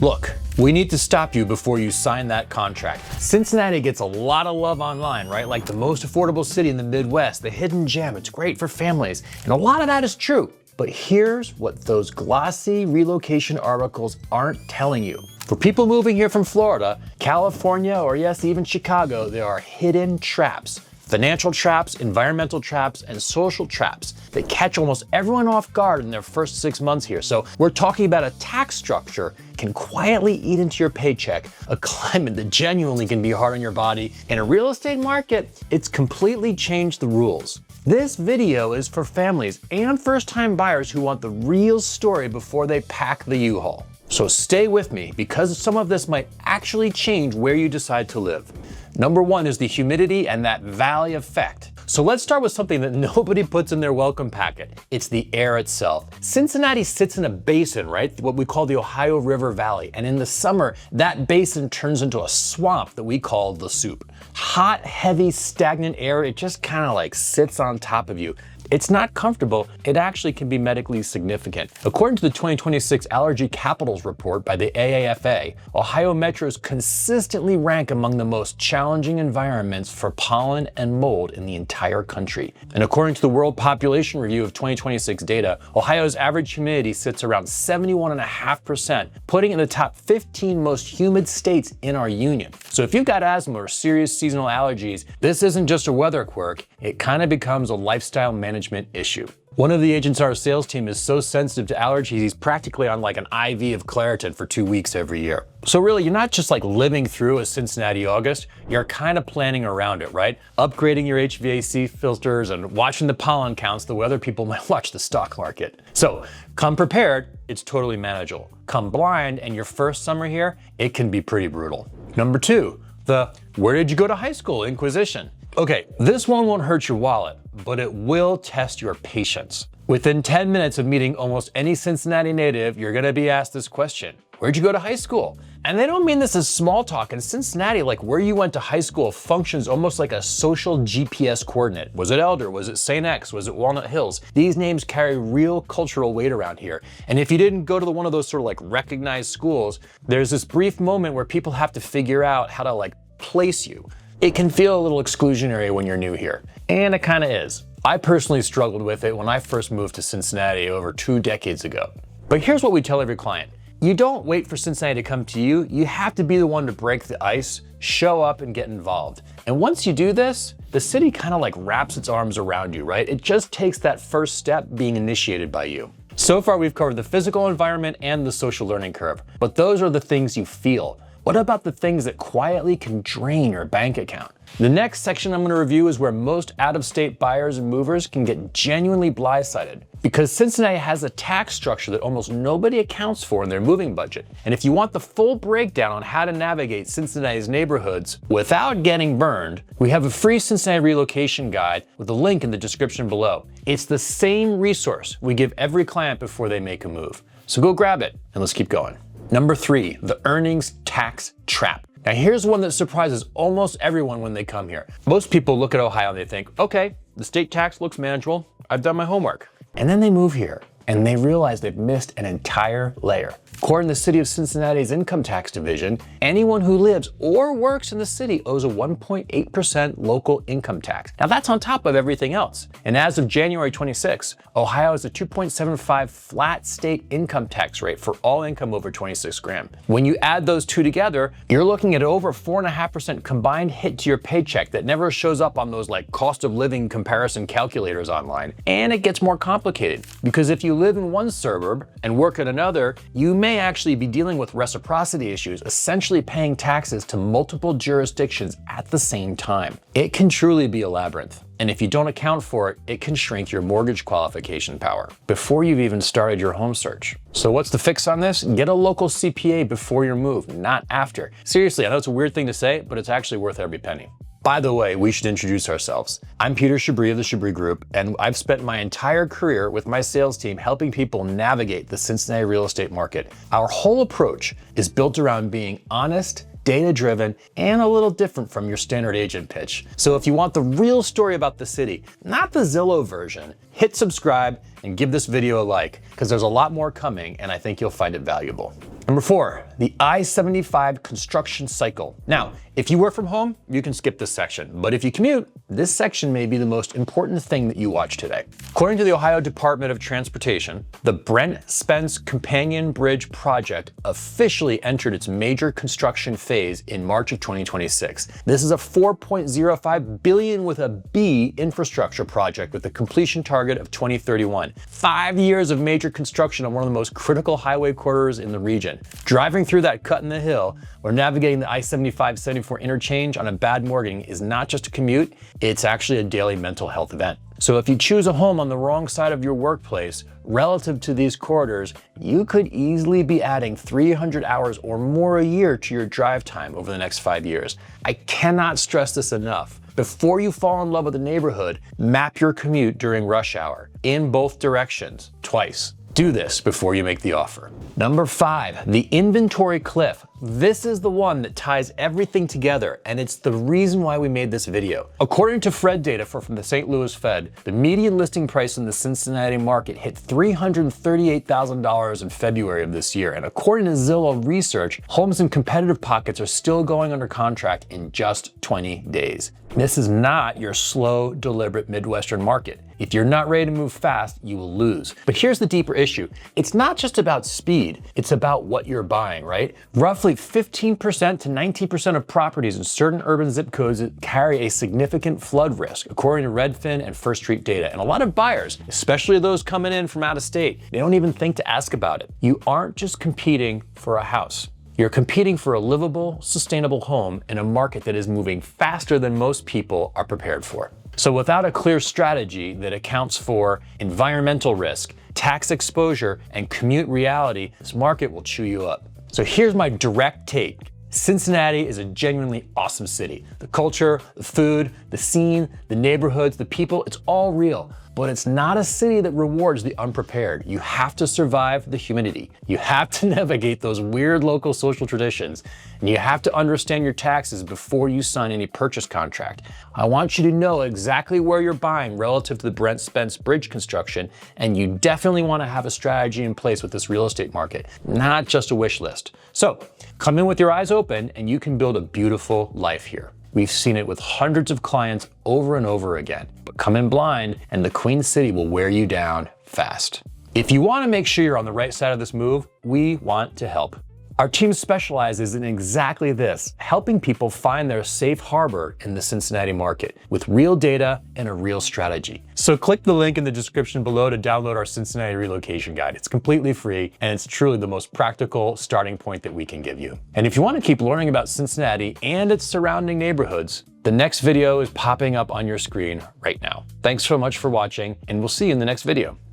Look, we need to stop you before you sign that contract. Cincinnati gets a lot of love online, right? Like the most affordable city in the Midwest, the hidden gem, it's great for families. And a lot of that is true. But here's what those glossy relocation articles aren't telling you. For people moving here from Florida, California, or yes, even Chicago, there are hidden traps. Financial traps, environmental traps, and social traps that catch almost everyone off guard in their first 6 months here. So we're talking about a tax structure can quietly eat into your paycheck, a climate that genuinely can be hard on your body. In a real estate market, it's completely changed the rules. This video is for families and first-time buyers who want the real story before they pack the U-Haul. So stay with me because some of this might actually change where you decide to live. Number one is the humidity and that valley effect. So let's start with something that nobody puts in their welcome packet. It's the air itself. Cincinnati sits in a basin, right? What we call the Ohio River Valley. And in the summer, that basin turns into a swamp that we call the soup. Hot, heavy, stagnant air, it just kind of like sits on top of you. It's not comfortable, it actually can be medically significant. According to the 2026 Allergy Capitals report by the AAFA, Ohio metros consistently rank among the most challenging environments for pollen and mold in the entire country. And according to the World Population Review of 2026 data, Ohio's average humidity sits around 71.5%, putting it in the top 15 most humid states in our union. So if you've got asthma or serious seasonal allergies, this isn't just a weather quirk, it kind of becomes a lifestyle management issue. One of the agents on our sales team is so sensitive to allergies, he's practically on like an IV of Claritin for 2 weeks every year. So really, you're not just like living through a Cincinnati August, you're kind of planning around it, right? Upgrading your HVAC filters and watching the pollen counts the way other people might watch the stock market. So come prepared, it's totally manageable. Come blind and your first summer here, it can be pretty brutal. Number two, the where did you go to high school inquisition. Okay, this one won't hurt your wallet, but it will test your patience. Within 10 minutes of meeting almost any Cincinnati native, you're gonna be asked this question: where'd you go to high school? And they don't mean this as small talk. In Cincinnati, like where you went to high school functions almost like a social GPS coordinate. Was it Elder? Was it St. X? Was it Walnut Hills? These names carry real cultural weight around here. And if you didn't go to one of those sort of like recognized schools, there's this brief moment where people have to figure out how to like place you. It can feel a little exclusionary when you're new here, and it kind of is. I personally struggled with it when I first moved to Cincinnati over 2 decades ago. But here's what we tell every client. You don't wait for Cincinnati to come to you, you have to be the one to break the ice, show up and get involved. And once you do this, the city kind of like wraps its arms around you, right? It just takes that first step being initiated by you. So far we've covered the physical environment and the social learning curve, but those are the things you feel. What about the things that quietly can drain your bank account? The next section I'm going to review is where most out-of-state buyers and movers can get genuinely blindsided. Because Cincinnati has a tax structure that almost nobody accounts for in their moving budget. And if you want the full breakdown on how to navigate Cincinnati's neighborhoods without getting burned, we have a free Cincinnati relocation guide with a link in the description below. It's the same resource we give every client before they make a move. So go grab it and let's keep going. Number 3, the earnings tax trap. Now here's one that surprises almost everyone when they come here. Most people look at Ohio and they think, okay, the state tax looks manageable, I've done my homework. And then they move here and they realize they've missed an entire layer. According to the City of Cincinnati's Income Tax Division, anyone who lives or works in the city owes a 1.8% local income tax. Now that's on top of everything else. And as of January 26, Ohio has a 2.75 flat state income tax rate for all income over 26 grand. When you add those two together, you're looking at over 4.5% combined hit to your paycheck that never shows up on those like cost of living comparison calculators online. And it gets more complicated because if you live in one suburb and work in another, you may actually be dealing with reciprocity issues, essentially paying taxes to multiple jurisdictions at the same time. It can truly be a labyrinth. And if you don't account for it, it can shrink your mortgage qualification power before you've even started your home search. So what's the fix on this? Get a local CPA before your move, not after. Seriously, I know it's a weird thing to say, but it's actually worth every penny. By the way, we should introduce ourselves. I'm Peter Chabris of the Chabris Group, and I've spent my entire career with my sales team helping people navigate the Cincinnati real estate market. Our whole approach is built around being honest, data-driven, and a little different from your standard agent pitch. So if you want the real story about the city, not the Zillow version, hit subscribe and give this video a like, because there's a lot more coming and I think you'll find it valuable. Number 4, the I-75 construction cycle. Now, if you work from home, you can skip this section, but if you commute, this section may be the most important thing that you watch today. According to the Ohio Department of Transportation, the Brent Spence Companion Bridge project officially entered its major construction phase in March of 2026. This is a $4.05 billion with a B infrastructure project with a completion target of 2031. 5 years of major construction on one of the most critical highway corridors in the region. Driving through that cut in the hill or navigating the I-75-74 interchange on a bad morning is not just a commute, it's actually a daily mental health event. So if you choose a home on the wrong side of your workplace, relative to these corridors, you could easily be adding 300 hours or more a year to your drive time over the next 5 years. I cannot stress this enough. Before you fall in love with the neighborhood, map your commute during rush hour, in both directions, twice. Do this before you make the offer. Number 5, the inventory cliff. This is the one that ties everything together, and it's the reason why we made this video. According to Fred data from the St. Louis Fed, the median listing price in the Cincinnati market hit $338,000 in February of this year. And according to Zillow research, homes in competitive pockets are still going under contract in just 20 days. This is not your slow, deliberate Midwestern market. If you're not ready to move fast, you will lose. But here's the deeper issue. It's not just about speed, it's about what you're buying, right? Roughly 15% to 19% of properties in certain urban zip codes carry a significant flood risk, according to Redfin and First Street data. And a lot of buyers, especially those coming in from out of state, they don't even think to ask about it. You aren't just competing for a house. You're competing for a livable, sustainable home in a market that is moving faster than most people are prepared for. So without a clear strategy that accounts for environmental risk, tax exposure, and commute reality, this market will chew you up. So here's my direct take. Cincinnati is a genuinely awesome city. The culture, the food, the scene, the neighborhoods, the people, it's all real. But it's not a city that rewards the unprepared. You have to survive the humidity. You have to navigate those weird local social traditions. And you have to understand your taxes before you sign any purchase contract. I want you to know exactly where you're buying relative to the Brent Spence Bridge construction, and you definitely want to have a strategy in place with this real estate market, not just a wish list. So come in with your eyes open and you can build a beautiful life here. We've seen it with hundreds of clients over and over again. But come in blind and the Queen City will wear you down fast. If you want to make sure you're on the right side of this move, we want to help. Our team specializes in exactly this, helping people find their safe harbor in the Cincinnati market with real data and a real strategy. So click the link in the description below to download our Cincinnati relocation guide. It's completely free and it's truly the most practical starting point that we can give you. And if you want to keep learning about Cincinnati and its surrounding neighborhoods, the next video is popping up on your screen right now. Thanks so much for watching, and we'll see you in the next video.